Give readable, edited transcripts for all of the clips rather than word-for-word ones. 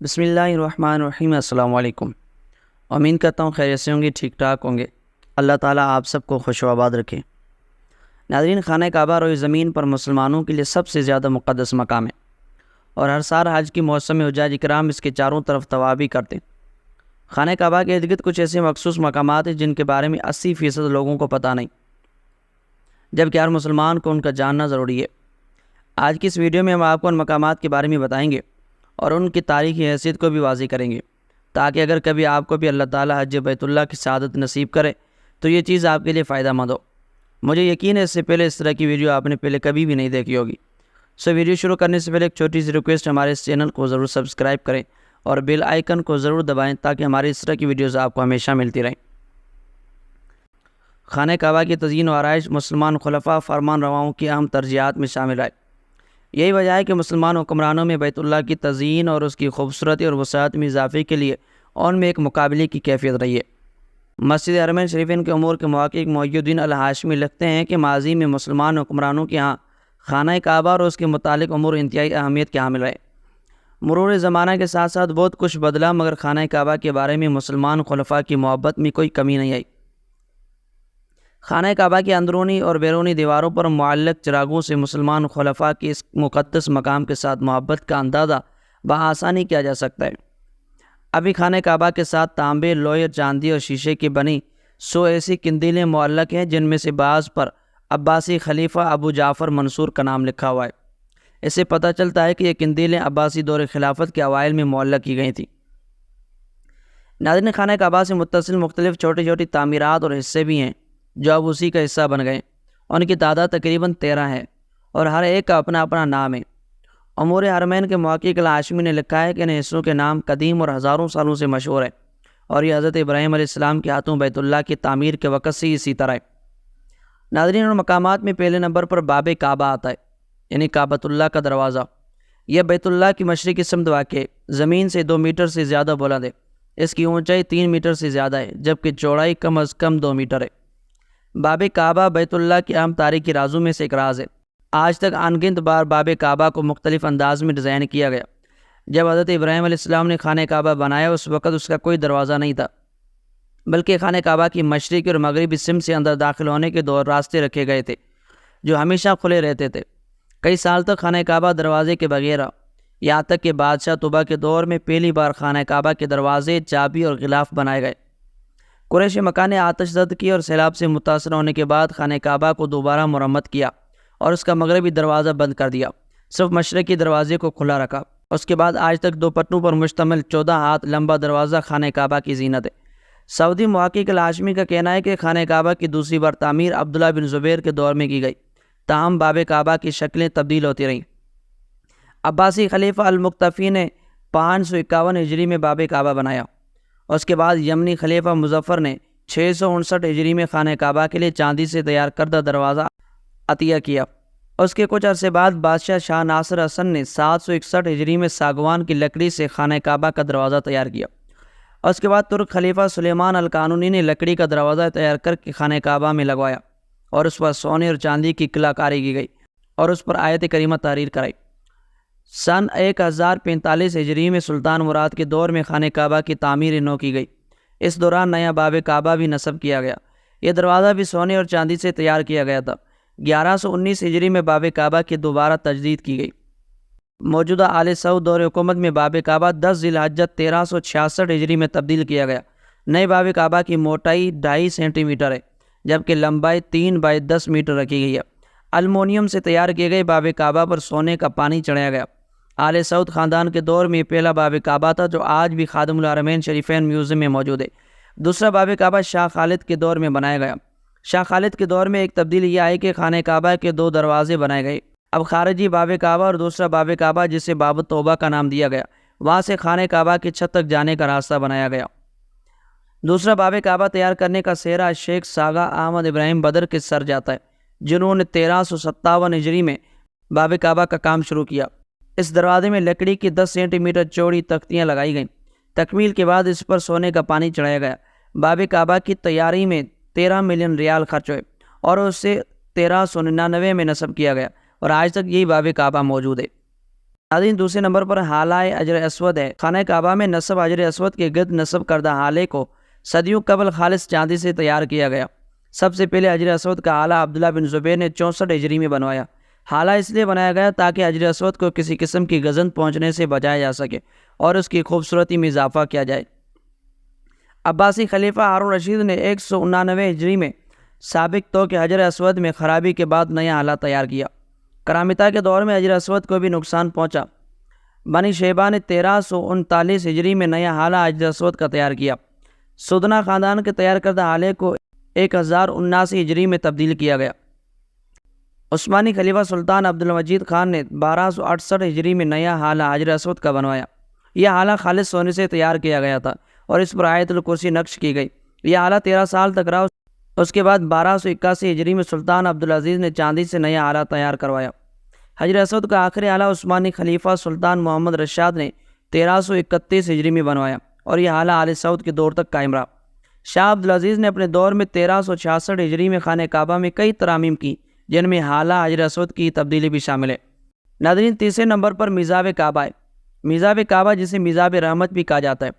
بسم اللہ الرحمن الرحیم۔ السلام علیکم۔ امین کرتا ہوں خیریت سے ہوں گے، ٹھیک ٹھاک ہوں گے۔ اللہ تعالیٰ آپ سب کو خوش و آباد رکھے۔ ناظرین، خانہ کعبہ روئے زمین پر مسلمانوں کے لیے سب سے زیادہ مقدس مقام ہے، اور ہر سال حج کی موسم میں حجاج کرام اس کے چاروں طرف طوافی کرتے ہیں۔ خانہ کعبہ کے ارد گرد کچھ ایسے مخصوص مقامات ہیں جن کے بارے میں 80% لوگوں کو پتہ نہیں، جبکہ ہر مسلمان کو ان کا جاننا ضروری ہے۔ آج کی اس ویڈیو میں ہم آپ کو ان مقامات کے بارے میں بتائیں گے اور ان کی تاریخی حیثیت کو بھی واضح کریں گے، تاکہ اگر کبھی آپ کو بھی اللہ تعالیٰ حج بیت اللہ کی سعادت نصیب کرے تو یہ چیز آپ کے لیے فائدہ مند ہو۔ مجھے یقین ہے اس سے پہلے اس طرح کی ویڈیو آپ نے پہلے کبھی بھی نہیں دیکھی ہوگی۔ ویڈیو شروع کرنے سے پہلے ایک چھوٹی سی ریکویسٹ، ہمارے اس چینل کو ضرور سبسکرائب کریں اور بیل آئیکن کو ضرور دبائیں تاکہ ہماری اس طرح کی ویڈیوز آپ کو ہمیشہ ملتی رہیں۔ خانہ کعبہ کی تزئین و آرائش مسلمان خلفاء فرمان رواؤں کی اہم ترجیحات میں شامل ہے۔ یہی وجہ ہے کہ مسلمان حکمرانوں میں بیت اللہ کی تزئین اور اس کی خوبصورتی اور وسعت میں اضافے کے لیے ان میں ایک مقابلے کی کیفیت رہی ہے۔ مسجد حرمین شریفین کے امور کے محقق محی الدین الہاشمی لکھتے ہیں کہ ماضی میں مسلمان حکمرانوں کے ہاں خانہ کعبہ اور اس کے متعلق امور انتہائی اہمیت کے حامل رہے۔ مرور زمانہ کے ساتھ ساتھ بہت کچھ بدلا، مگر خانہ کعبہ کے بارے میں مسلمان خلفاء کی محبت میں کوئی کمی نہیں آئی۔ خانہ کعبہ کی اندرونی اور بیرونی دیواروں پر معلق چراغوں سے مسلمان خلفاء کے اس مقدس مقام کے ساتھ محبت کا اندازہ بآسانی کیا جا سکتا ہے۔ ابھی خانہ کعبہ کے ساتھ تانبے، لوہے، چاندی اور شیشے کی بنی 100 ایسی قندیلیں معلق ہیں جن میں سے بعض پر عباسی خلیفہ ابو جعفر منصور کا نام لکھا ہوا ہے۔ اس سے پتہ چلتا ہے کہ یہ قندیلیں عباسی دور خلافت کے اوائل میں معلق کی گئی تھیں۔ ناظرین، خانہ کعبہ سے متصل مختلف چھوٹی چھوٹی تعمیرات اور حصے بھی ہیں جو اب اسی کا حصہ بن گئے۔ ان کی تعداد تقریباً 13 ہے اور ہر ایک کا اپنا اپنا نام ہے۔ امور حرمین کے محقق الہاشمی نے لکھا ہے کہ ان حصوں کے نام قدیم اور ہزاروں سالوں سے مشہور ہے، اور یہ حضرت ابراہیم علیہ السلام کے ہاتھوں بیت اللہ کی تعمیر کے وقت سے اسی طرح ہے۔ ناظرین، ان مقامات میں پہلے نمبر پر باب کعبہ آتا ہے، یعنی کعبۃ اللہ کا دروازہ۔ یہ بیت اللہ کی مشرقی سمت واقع ہے، زمین سے 2 میٹر سے زیادہ بلند ہے۔ اس کی اونچائی 3 میٹر سے زیادہ ہے، جبکہ چوڑائی کم از کم 2 میٹر ہے۔ باب کعبہ بیت اللہ کے اہم تاریخی رازوں میں سے ایک راز ہے۔ آج تک ان گنت بار باب کعبہ کو مختلف انداز میں ڈیزائن کیا گیا۔ جب حضرت ابراہیم علیہ السلام نے خانہ کعبہ بنایا اس وقت اس کا کوئی دروازہ نہیں تھا، بلکہ خانہ کعبہ کی مشرقی اور مغربی سمت سے اندر داخل ہونے کے 2 راستے رکھے گئے تھے جو ہمیشہ کھلے رہتے تھے۔ کئی سال تک خانہ کعبہ دروازے کے بغیر رہا، یہاں تک کہ بادشاہ طوبہ کے دور میں پہلی بار خانہ کعبہ کے دروازے، چابی اور غلاف بنائے گئے۔ قریش مکہ نے آتش زد کی اور سیلاب سے متاثر ہونے کے بعد خانہ کعبہ کو دوبارہ مرمت کیا اور اس کا مغربی دروازہ بند کر دیا، صرف مشرقی دروازے کو کھلا رکھا۔ اس کے بعد آج تک 2 پٹنوں پر مشتمل 14 ہاتھ لمبا دروازہ خانہ کعبہ کی زینت ہے۔ سعودی محقق الہاشمی کا کہنا ہے کہ خانہ کعبہ کی دوسری بار تعمیر عبداللہ بن زبیر کے دور میں کی گئی، تاہم باب کعبہ کی شکلیں تبدیل ہوتی رہیں۔ عباسی خلیفہ المقتفی نے 551 ہجری میں باب کعبہ بنایا۔ اس کے بعد یمنی خلیفہ مظفر نے 659 ہجری میں خانہ کعبہ کے لیے چاندی سے تیار کردہ دروازہ عطیہ کیا۔ اس کے کچھ عرصے بعد بادشاہ شاہ ناصر حسن نے 761 ہجری میں ساگوان کی لکڑی سے خانہ کعبہ کا دروازہ تیار کیا۔ اس کے بعد ترک خلیفہ سلیمان القانونی نے لکڑی کا دروازہ تیار کر کے خانہ کعبہ میں لگوایا اور اس پر سونے اور چاندی کی کلا کاری کی گئی اور اس پر آیت کریمہ تحریر کرائی۔ سن 1045 ہجری میں سلطان مراد کے دور میں خانہ کعبہ کی تعمیر نو کی گئی۔ اس دوران نیا باب کعبہ بھی نصب کیا گیا۔ یہ دروازہ بھی سونے اور چاندی سے تیار کیا گیا تھا۔ 1119 ہجری میں باب کعبہ کی دوبارہ تجدید کی گئی۔ موجودہ آل سعود دور حکومت میں باب کعبہ 10 ذی الحجہ 1366 ہجری میں تبدیل کیا گیا۔ نئے باب کعبہ کی موٹائی 2.5 سینٹی میٹر ہے، جبکہ لمبائی 3 بائی 10 میٹر رکھی گئی ہے۔ المونیم سے تیار کیے گئے باب کعبہ پر سونے کا پانی چڑھایا گیا۔ آل سعود خاندان کے دور میں یہ پہلا باب کعبہ تھا جو آج بھی خادم الحرمین شریفین میوزیم میں موجود ہے۔ دوسرا باب کعبہ شاہ خالد کے دور میں بنایا گیا۔ شاہ خالد کے دور میں ایک تبدیلی یہ آئی کہ خانہ کعبہ کے 2 دروازے بنائے گئے۔ اب خارجی باب کعبہ اور دوسرا باب کعبہ جسے باب توبہ کا نام دیا گیا، وہاں سے خانہ کعبہ کی چھت تک جانے کا راستہ بنایا گیا۔ دوسرا باب کعبہ تیار کرنے کا سہرا شیخ ساگا احمد ابراہیم بدر کے سر جاتا ہے، جنہوں نے 1357 ہجری میں باب کعبہ کا کام شروع کیا۔ اس دروازے میں لکڑی کی 10 سینٹی میٹر چوڑی تختیاں لگائی گئیں۔ تکمیل کے بعد اس پر سونے کا پانی چڑھایا گیا۔ باب کعبہ کی تیاری میں 13 ملین ریال خرچ ہوئے اور اسے 1399 میں نصب کیا گیا، اور آج تک یہی باب کعبہ موجود ہے۔ ناظرین دوسرے نمبر پر حالۂ حجر اسود ہے۔ خانہ کعبہ میں نصب حجر اسود کے گرد نصب کردہ حالے کو صدیوں قبل خالص چاندی سے تیار کیا گیا۔ سب سے پہلے حجر اسود کا حالہ عبداللہ بن زبیر نے 64 ہجری میں بنوایا۔ حالہ اس لیے بنایا گیا تاکہ حجر اسود کو کسی قسم کی گزن پہنچنے سے بچایا جا سکے اور اس کی خوبصورتی میں اضافہ کیا جائے۔ عباسی خلیفہ ہارون رشید نے 199 ہجری میں سابق تو کہ حجر اسود میں خرابی کے بعد نیا حالہ تیار کیا۔ کرامتہ کے دور میں حجر اسود کو بھی نقصان پہنچا۔ بنی شیبہ نے 1339 ہجری میں نیا حالہ حجر اسود کا تیار کیا۔ سدنا خاندان کے تیار کردہ حالے کو 1079 ہجری میں تبدیل کیا گیا۔ عثمانی خلیفہ سلطان عبد المجید خان نے 1268 ہجری میں نیا حالہ حجر اسود کا بنوایا۔ یہ حالہ خالص سونے سے تیار کیا گیا تھا اور اس پر آیت الکرسی نقش کی گئی۔ یہ حالہ 13 سال تک رہا۔ اس کے بعد 1281 ہجری میں سلطان عبدالعزیز نے چاندی سے نیا حالہ تیار کروایا۔ حجر اسود کا آخری حالہ عثمانی خلیفہ سلطان محمد رشاد نے 1331 ہجری میں بنوایا اور یہ حالہ آل سعود کے دور تک قائم رہا۔ شاہ عبدالعزیز نے اپنے دور میں 1366 ہجری میں خانہ کعبہ میں کئی ترامیم کی، جن میں حالہ حجر اسود کی تبدیلی بھی شامل ہے۔ ناظرین تیسرے نمبر پر میزاب کعبہ ہے۔ میزاب کعبہ جسے میزاب رحمت بھی کہا جاتا ہے،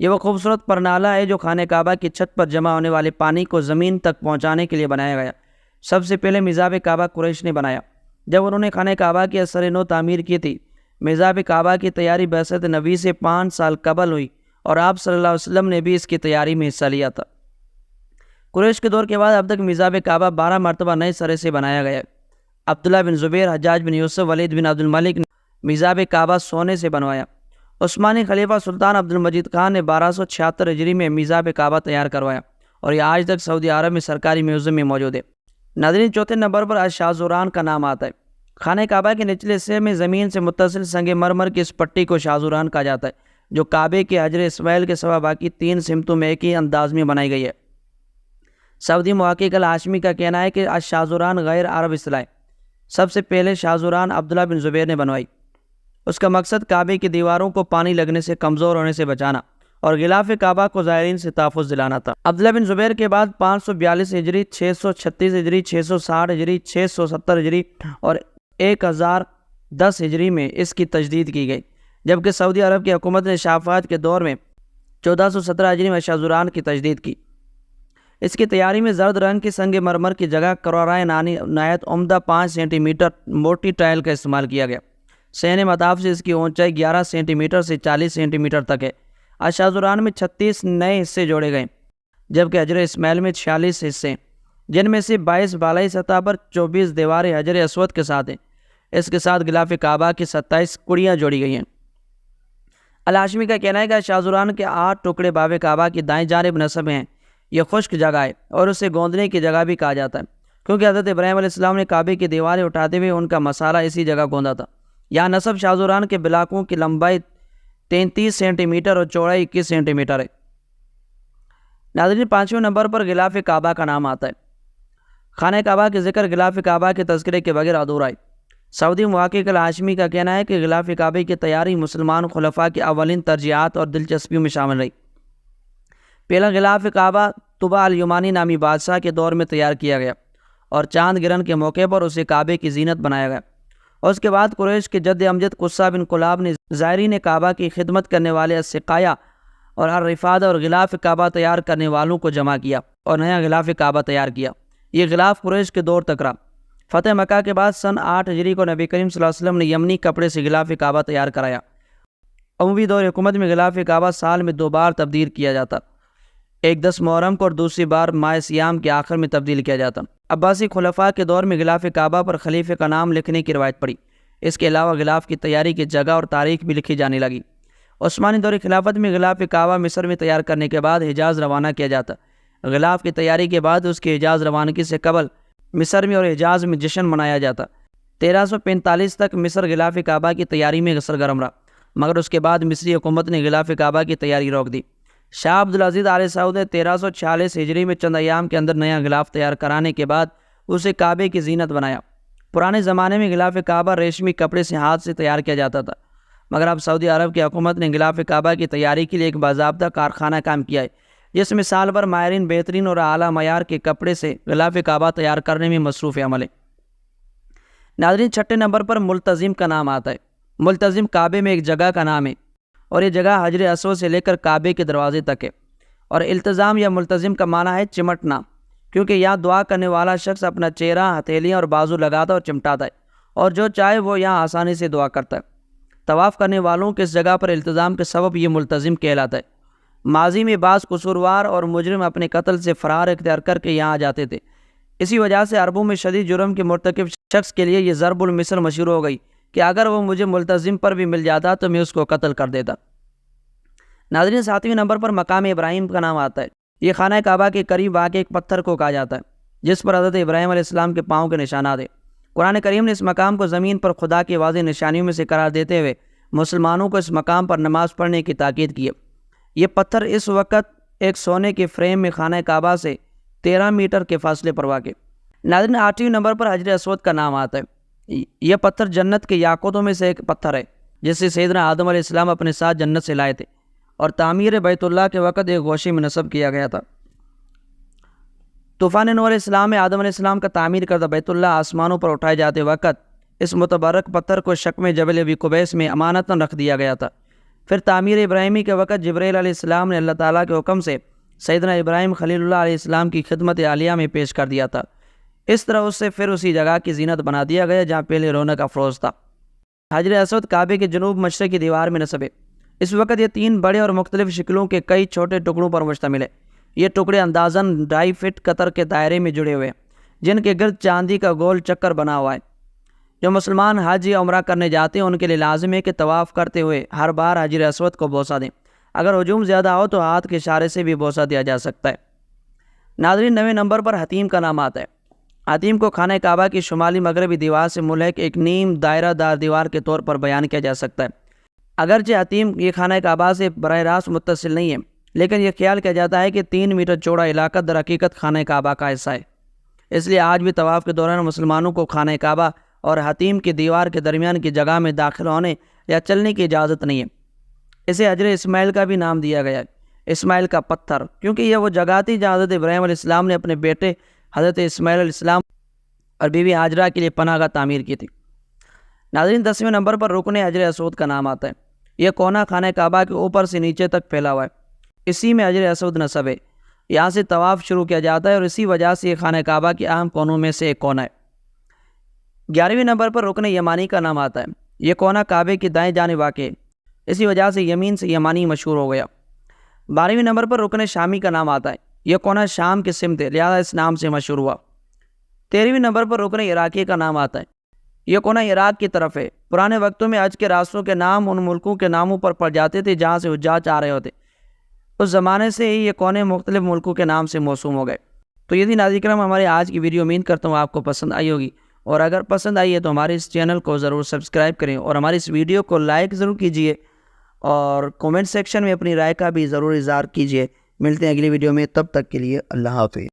یہ وہ خوبصورت پرنالہ ہے جو خانہ کعبہ کی چھت پر جمع ہونے والے پانی کو زمین تک پہنچانے کے لیے بنایا گیا۔ سب سے پہلے میزاب کعبہ قریش نے بنایا جب انہوں نے خانہ کعبہ کی اثر نو تعمیر کی تھی۔ میزاب کعبہ کی تیاری بعثت نبی سے 5 سال قبل ہوئی اور آپ صلی اللہ علیہ وسلم نے بھی اس کی تیاری میں حصہ لیا تھا۔ قریش کے دور کے بعد اب تک میزاب کعبہ 12 مرتبہ نئے سرے سے بنایا گیا۔ عبداللہ بن زبیر، حجاج بن یوسف، ولید بن عبد الملک نے میزاب کعبہ سونے سے بنوایا۔ عثمانی خلیفہ سلطان عبد المجید خان نے 1276 ہجری میں میزاب کعبہ تیار کروایا اور یہ آج تک سعودی عرب میں سرکاری میوزیم میں موجود ہے۔ ناظرین چوتھے نمبر پر الشاذوران کا نام آتا ہے۔ خانہ کعبہ کے نچلے حصے میں زمین سے متصل سنگ مرمر کی اس پٹی کو شاذوران کہا جاتا ہے، جو کعبے کے حجر اسماعیل کے سوا باقی 3 سمتوں میں ایک ہی انداز میں بنائی گئی ہے۔ سعودی محقق الہاشمی کا کہنا ہے کہ الشاذوران غیر عرب اصطلاح ہے۔ سب سے پہلے شاذوران عبداللہ بن زبیر نے بنوائی۔ اس کا مقصد کعبے کی دیواروں کو پانی لگنے سے کمزور ہونے سے بچانا اور غلاف کعبہ کو زائرین سے تحفظ دلانا تھا۔ عبداللہ بن زبیر کے بعد 542 ہجری، 636 ہجری، 660 ہجری، 670 ہجری اور 1010 ہجری میں اس کی تجدید کی گئی، جبکہ سعودی عرب کی حکومت نے شاہ فہد کے دور میں 1417 ہجری میں شاذوران کی تجدید کی۔ اس کی تیاری میں زرد رنگ کی سنگ مرمر کی جگہ کرورائے نہایت عمدہ 5 سینٹی میٹر موٹی ٹائل کا استعمال کیا گیا۔ سین مطاف سے اس کی اونچائی 11 سینٹی میٹر سے 40 سینٹی میٹر تک ہے۔ الشاذوران میں 36 نئے حصے جوڑے گئے، جبکہ حجر اسماعیل میں 46 حصے ہیں، جن میں سے 22 بالائی سطح پر 24 دیواریں حجر اسود کے ساتھ ہیں۔ اس کے ساتھ غلاف کعبہ کی 27 کڑیاں جوڑی گئی ہیں۔ الہاشمی کا کہنا ہے کہ الشاذوران کے 8 ٹکڑے باب کعبہ کی دائیں جانب نصب ہیں۔ یہ خشک جگہ ہے اور اسے گوندنے کی جگہ بھی کہا جاتا ہے، کیونکہ حضرت ابراہیم علیہ السلام نے کعبے کی دیواریں اٹھاتے ہوئے ان کا مسالہ اسی جگہ گوندا تھا۔ یہاں نصب شاذوران کے بلاکوں کی لمبائی 33 سینٹی میٹر اور چوڑائی 21 سینٹی میٹر ہے۔ ناظرین 5ویں نمبر پر غلاف کعبہ کا نام آتا ہے۔ خانہ کعبہ کے ذکر غلاف کعبہ کے تذکرے کے بغیر ادھورا ہے۔ سعودی محقق الہاشمی کا کہنا ہے کہ غلاف کعبے کی تیاری مسلمان خلفاء کی اولین ترجیحات اور دلچسپیوں میں شامل رہی۔ پہلا غلاف کعبہ طبع الیمانی نامی بادشاہ کے دور میں تیار کیا گیا اور چاند گرہن کے موقع پر اسے کعبے کی زینت بنایا گیا، اور اس کے بعد قریش کے جد امجد قصہ بن کلاب نے زائرین کعبہ کی خدمت کرنے والے السقایا اور الرفادہ اور غلاف کعبہ تیار کرنے والوں کو جمع کیا اور نیا غلاف کعبہ تیار کیا۔ یہ غلاف قریش کے دور تک رہا۔ فتح مکہ کے بعد سن 8 ہجری کو نبی کریم صلی اللہ علیہ وسلم نے یمنی کپڑے سے غلاف کعبہ تیار کرایا۔ اموی دور حکومت میں غلاف کعبہ سال میں 2 بار تبدیل کیا جاتا، ایک 10 محرم کو اور دوسری بار ماہ سیام کے آخر میں تبدیل کیا جاتا۔ عباسی خلفاء کے دور میں غلاف کعبہ پر خلیفے کا نام لکھنے کی روایت پڑی۔ اس کے علاوہ غلاف کی تیاری کی جگہ اور تاریخ بھی لکھی جانے لگی۔ عثمانی دور خلافت میں غلاف کعبہ مصر میں تیار کرنے کے بعد حجاز روانہ کیا جاتا۔ غلاف کی تیاری کے بعد اس کی حجاز روانگی سے قبل مصر میں اور حجاز میں جشن منایا جاتا۔ 1345 تک مصر غلاف کعبہ کی تیاری میں سرگرم رہا، مگر اس کے بعد مصری حکومت نے غلاف کعبہ کی تیاری روک دی۔ شاہ عبدالعزیز آل سعود نے 1346 ہجری میں چند ایام کے اندر نیا غلاف تیار کرانے کے بعد اسے کعبے کی زینت بنایا۔ پرانے زمانے میں غلاف کعبہ ریشمی کپڑے سے ہاتھ سے تیار کیا جاتا تھا، مگر اب سعودی عرب کی حکومت نے غلاف کعبہ کی تیاری کے لیے ایک باضابطہ کارخانہ قائم کیا ہے، جس میں سال بھر ماہرین بہترین اور اعلیٰ معیار کے کپڑے سے غلاف کعبہ تیار کرنے میں مصروف عمل ہے۔ ناظرین 6 نمبر پر ملتزم کا نام آتا ہے۔ ملتزم کعبے میں ایک جگہ کا نام ہے، اور یہ جگہ حجر اسود سے لے کر کعبے کے دروازے تک ہے۔ اور التزام یا ملتزم کا معنی ہے چمٹنا، کیونکہ یہاں دعا کرنے والا شخص اپنا چہرہ، ہتھیلیاں اور بازو لگاتا اور چمٹاتا ہے، اور جو چاہے وہ یہاں آسانی سے دعا کرتا ہے۔ طواف کرنے والوں کے اس جگہ پر التزام کے سبب یہ ملتزم کہلاتا ہے۔ ماضی میں بعض قصوروار اور مجرم اپنے قتل سے فرار اختیار کر کے یہاں آ جاتے تھے، اسی وجہ سے عربوں میں شدید جرم کے مرتکب شخص کے لیے یہ ضرب المثل مشہور ہو گئی کہ اگر وہ مجھے ملتزم پر بھی مل جاتا تو میں اس کو قتل کر دیتا۔ ناظرین، 7ویں نمبر پر مقام ابراہیم کا نام آتا ہے۔ یہ خانہ کعبہ کے قریب واقع ایک پتھر کو کہا جاتا ہے جس پر حضرت ابراہیم علیہ السلام کے پاؤں کے نشانات ہیں۔ قرآن کریم نے اس مقام کو زمین پر خدا کی واضح نشانیوں میں سے قرار دیتے ہوئے مسلمانوں کو اس مقام پر نماز پڑھنے کی تاکید کی ہے۔ یہ پتھر اس وقت ایک سونے کے فریم میں خانہ کعبہ سے 13 میٹر کے فاصلے پر واقع۔ ناظرین، 8ویں نمبر پر حجر اسود کا نام آتا ہے۔ یہ پتھر جنت کے یاقوتوں میں سے ایک پتھر ہے جسے سیدنا آدم علیہ السلام اپنے ساتھ جنت سے لائے تھے، اور تعمیر بیت اللہ کے وقت ایک گوشے میں نصب کیا گیا تھا۔ طوفان نوح علیہ السلام میں آدم علیہ السلام کا تعمیر کردہ بیت اللہ آسمانوں پر اٹھائے جاتے وقت اس متبرک پتھر کو شکم جبل ابی قبیس میں امانتاً رکھ دیا گیا تھا۔ پھر تعمیر ابراہیمی کے وقت جبرائیل علیہ السلام نے اللہ تعالیٰ کے حکم سے سیدنا ابراہیم خلیل اللہ علیہ السلام کی خدمت عالیہ میں پیش کر دیا تھا۔ اس طرح اس سے پھر اسی جگہ کی زینت بنا دیا گیا جہاں پہلے رونق افروز تھا۔ حجر اسود کعبے کے جنوب مشرق کی دیوار میں نصب ہے۔ اس وقت یہ 3 بڑے اور مختلف شکلوں کے کئی چھوٹے ٹکڑوں پر مشتمل ہے۔ یہ ٹکڑے اندازاً 2.5 فٹ قطر کے دائرے میں جڑے ہوئے ہیں جن کے گرد چاندی کا گول چکر بنا ہوا ہے۔ جو مسلمان حج یا عمرہ کرنے جاتے ہیں ان کے لیے لازم ہے کہ طواف کرتے ہوئے ہر بار حجر اسود کو بوسہ دیں۔ اگر ہجوم زیادہ ہو تو ہاتھ کے اشارے سے بھی بوسہ دیا جا سکتا ہے۔ ناظرین، 9ویں نمبر پر حتیم کا نام آتا ہے۔ حتیم کو خانہ کعبہ کی شمالی مغربی دیوار سے ملحق ایک نیم دائرہ دار دیوار کے طور پر بیان کیا جا سکتا ہے۔ اگرچہ حتیم یہ خانہ کعبہ سے براہ راست متصل نہیں ہے، لیکن یہ خیال کیا جاتا ہے کہ 3 میٹر چوڑا علاقہ در حقیقت خانہ کعبہ کا حصہ ہے۔ اس لیے آج بھی طواف کے دوران مسلمانوں کو خانہ کعبہ اور حتیم کی دیوار کے درمیان کی جگہ میں داخل ہونے یا چلنے کی اجازت نہیں ہے۔ اسے حجر اسماعیل کا بھی نام دیا گیا ہے، اسماعیل کا پتھر، کیونکہ یہ وہ جگہ تھی جہاں حضرت ابراہیم علیہ السلام نے اپنے بیٹے حضرت اسماعیل علیہ السلام اور بیوی ہاجرہ کے لیے پناہ گاہ تعمیر کی تھی۔ ناظرین، 10ویں نمبر پر رکن حجر اسود کا نام آتا ہے۔ یہ کونا خانہ کعبہ کے اوپر سے نیچے تک پھیلا ہوا ہے، اسی میں حجر اسود نصب ہے۔ یہاں سے طواف شروع کیا جاتا ہے اور اسی وجہ سے یہ خانہ کعبہ کے اہم کونوں میں سے ایک کونا ہے۔ 11ویں نمبر پر رکن یمانی کا نام آتا ہے۔ یہ کونا کعبے کی دائیں جانب واقع ہے، اسی وجہ سے یمین سے یمانی مشہور ہو گیا۔ 12ویں نمبر پر رکن شامی کا نام آتا ہے۔ یہ کونا شام کی سمت ہے، لہذا اس نام سے مشہور ہوا۔ 13ویں نمبر پر رکن عراقی کا نام آتا ہے۔ یہ کونا عراق کی طرف ہے۔ پرانے وقتوں میں حج کے راستوں کے نام ان ملکوں کے ناموں پر پڑ جاتے تھے جہاں سے حجاج آ رہے ہوتے۔ اس زمانے سے ہی یہ کونے مختلف ملکوں کے نام سے موسوم ہو گئے۔ تو یہ تھی ناظرین کرام ہمارے آج کی ویڈیو۔ امید کرتا ہوں آپ کو پسند آئی ہوگی، اور اگر پسند آئی ہے تو ہمارے اس چینل کو ضرور سبسکرائب کریں اور ہماری اس ویڈیو کو لائک ضرور کیجیے، اور کومنٹ سیکشن میں اپنی رائے کا بھی ضرور اظہار کیجیے۔ ملتے ہیں اگلی ویڈیو میں، تب تک کے لیے اللہ حافظ۔